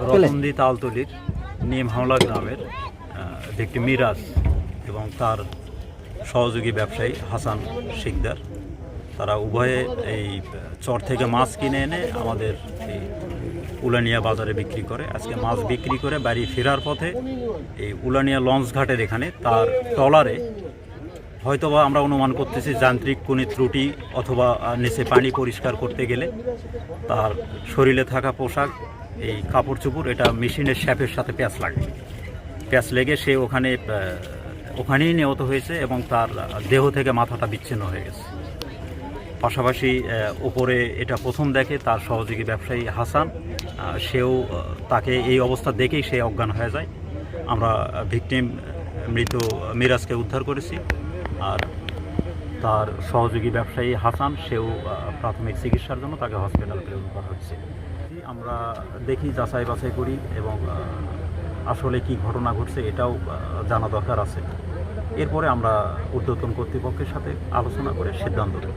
রতনদি তালতলির নিম হাওলা গ্রামের ভিক্টিম মিরাজ এবং তার সহযোগী ব্যবসায়ী হাসান শিকদার, তারা উভয়ে এই চর থেকে মাছ কিনে এনে আমাদের এই উলানিয়া বাজারে বিক্রি করে। আজকে মাছ বিক্রি করে বাড়ি ফেরার পথে এই উলানিয়া লঞ্চ ঘাটের এখানে তার ট্রলারে হয়তোবা আমরা অনুমান করতেছি যান্ত্রিক কোনো ত্রুটি অথবা নিচে পানি পরিষ্কার করতে গেলে তার শরীরে থাকা পোশাক, এই কাপড় চোপড়, এটা মেশিনের শ্যাপের সাথে প্যাঁচ লেগে সে ওখানেই নিহত হয়েছে এবং তার দেহ থেকে মাথাটা বিচ্ছিন্ন হয়ে গেছে। পাশাপাশি ওপরে এটা প্রথম দেখে তার সহযোগী ব্যবসায়ী হাসান, সেও তাকে এই অবস্থা দেখেই সে অজ্ঞান হয়ে যায়। আমরা ভিকটিম মৃত মিরাজকে উদ্ধার করেছি, আর তার সহযোগী ব্যবসায়ী হাসান, সেও প্রাথমিক চিকিৎসার জন্য তাকে হসপিটালে প্রেরণ করা হচ্ছে। আমরা দেখি, যাচাই বাছাই করি এবং আসলে কি ঘটনা ঘটছে এটাও জানা দরকার আছে। এরপরে আমরা ঊর্ধ্বতন কর্তৃপক্ষের সাথে আলোচনা করে সিদ্ধান্ত দেব।